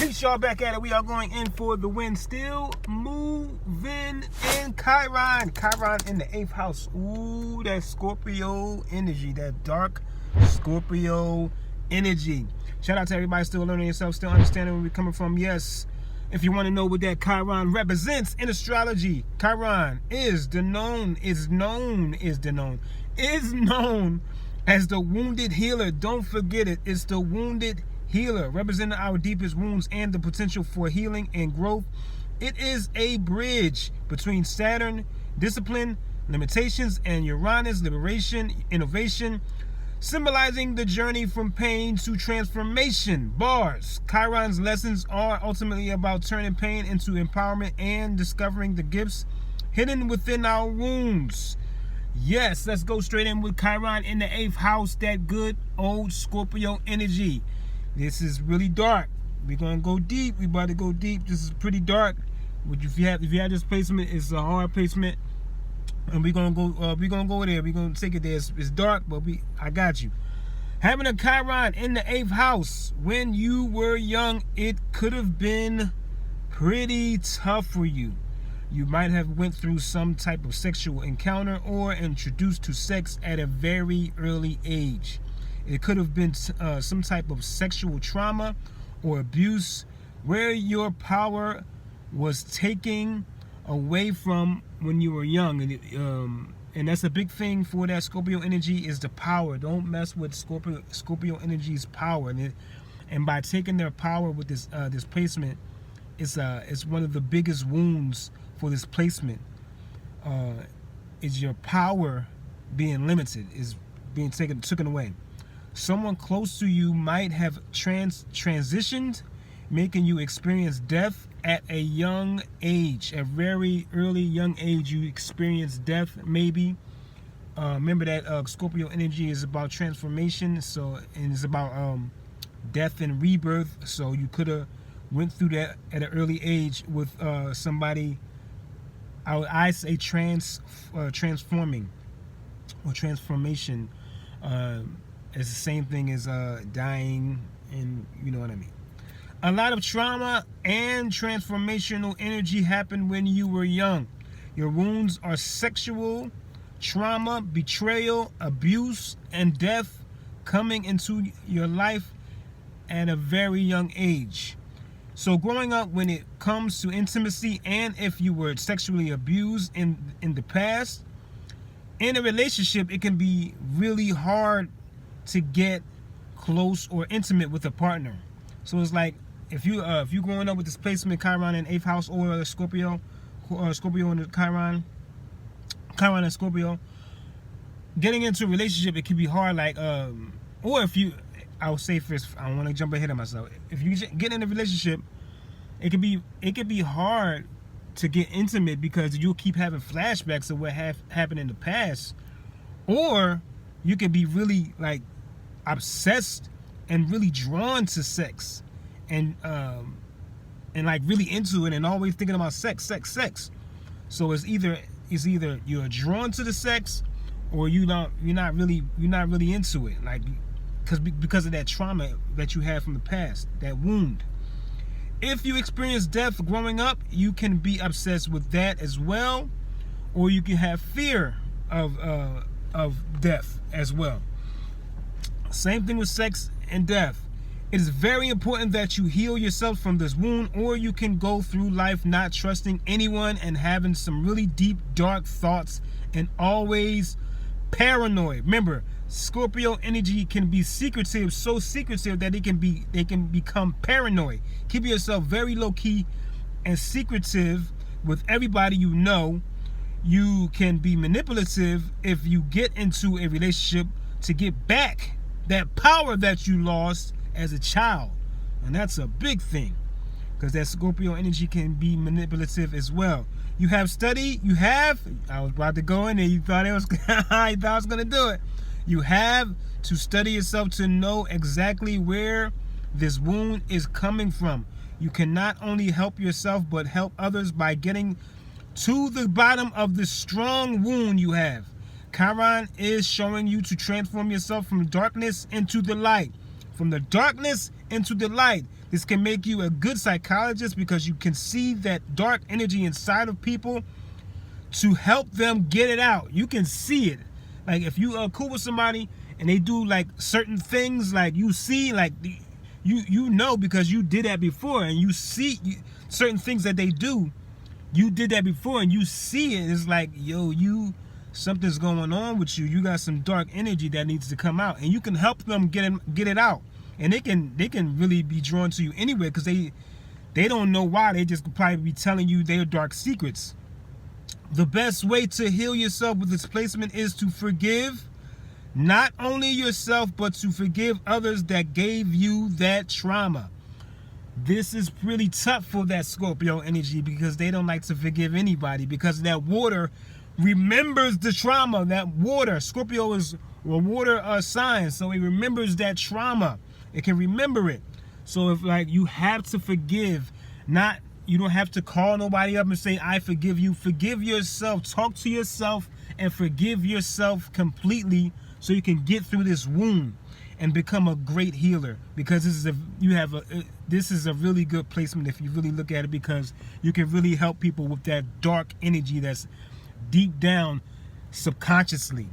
Peace, y'all, back at it. We are going in for the win. Still moving in Chiron. Chiron in the 8th house. Ooh, that Scorpio energy. That dark Scorpio energy. Shout out to everybody still learning yourself, still understanding where we're coming from. Yes, if you want to know what that Chiron represents in astrology, Chiron is known as the wounded healer. Don't forget it. It's the wounded healer, representing our deepest wounds and the potential for healing and growth. It is a bridge between Saturn, discipline, limitations, and Uranus, liberation, innovation, symbolizing the journey from pain to transformation. Bars. Chiron's lessons are ultimately about turning pain into empowerment and discovering the gifts hidden within our wounds. Yes, let's go straight in with Chiron in the 8th house, that good old Scorpio energy. This is really dark. We're gonna go deep. We about to go deep. This is pretty dark. If you have this placement, it's a hard placement, and we're gonna go there. We're gonna take it there. It's dark, but I got you. Having a Chiron in the 8th house when you were young, it could have been pretty tough for you. You might have went through some type of sexual encounter or introduced to sex at a very early age. It could have been some type of sexual trauma or abuse where your power was taken away from when you were young. And that's a big thing for that Scorpio energy, is the power. Don't mess with Scorpio energy's power. And by taking their power with this placement, it's one of the biggest wounds for this placement. Is your power being limited, is being taken away. Someone close to you might have transitioned, making you experience death at a young age. A very early young age, you experience death, maybe. Remember that Scorpio energy is about transformation, and it's about death and rebirth. So you could have went through that at an early age with somebody. I say transforming or transformation. It's the same thing as dying, and you know what I mean. A lot of trauma and transformational energy happened when you were young. Your wounds are sexual trauma, betrayal, abuse, and death coming into your life at a very young age. So growing up, when it comes to intimacy, and if you were sexually abused in the past, in a relationship, it can be really hard to get close or intimate with a partner. So it's like, if you growing up with this placement, Chiron in 8th house, or Scorpio in the Chiron and Scorpio, getting into a relationship, it can be hard. Like, or if you, I would say first, I don't want to jump ahead of myself. If you get in a relationship, it could be hard to get intimate because you'll keep having flashbacks of what happened in the past, or you can be really like obsessed and really drawn to sex, and like really into it, and always thinking about sex. So it's either you're drawn to the sex, or you're not really into it, like because of that trauma that you had from the past, that wound. If you experience death growing up, you can be obsessed with that as well, or you can have fear of death as well. Same thing with sex and death. It is very important that you heal yourself from this wound, or you can go through life not trusting anyone and having some really deep, dark thoughts, and always paranoid. Remember, Scorpio energy can be secretive, so secretive that they can become paranoid. Keep yourself very low key and secretive with everybody you know. You can be manipulative if you get into a relationship to get back that power that you lost as a child. And that's a big thing, because that Scorpio energy can be manipulative as well. You have studied, I was about to go in there, you thought I was gonna do it. You have to study yourself to know exactly where this wound is coming from. You can not only help yourself, but help others by getting to the bottom of the strong wound you have. Chiron is showing you to transform yourself from darkness into the light. From the darkness into the light. This can make you a good psychologist because you can see that dark energy inside of people to help them get it out. You can see it. Like if you are cool with somebody and they do like certain things, like you see, like you know because you did that before, and you see certain things that they do. You did that before and you see it. It's like, yo, something's going on with you. You got some dark energy that needs to come out, and you can help them get it out. And they can really be drawn to you anyway because they don't know why. They just could probably be telling you their dark secrets. The best way to heal yourself with this placement is to forgive not only yourself, but to forgive others that gave you that trauma. This is pretty tough for that Scorpio energy because they don't like to forgive anybody because that water remembers the trauma. That water, Scorpio is a water sign, so it remembers that trauma. It can remember it. So if like you have to forgive, you don't have to call nobody up and say, I forgive you. Forgive yourself. Talk to yourself and forgive yourself completely so you can get through this wound and become a great healer. Because this is a really good placement if you really look at it, because you can really help people with that dark energy that's deep down subconsciously.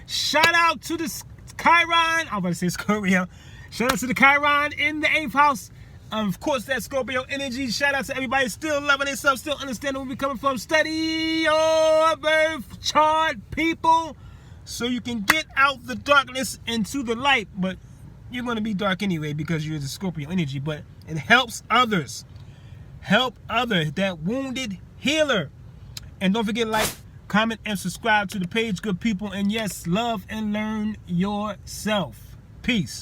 Shout out to the Chiron. I'm about to say Scorpio. Shout out to the Chiron in the 8th house. Of course, that Scorpio energy. Shout out to everybody still loving themselves, still understanding where we're coming from. Study your birth chart, people, so you can get out the darkness into the light. But you're going to be dark anyway because you're the Scorpio energy. But it helps others. Help others. That wounded healer. And don't forget to like, comment, and subscribe to the page, good people. And yes, love and learn yourself. Peace.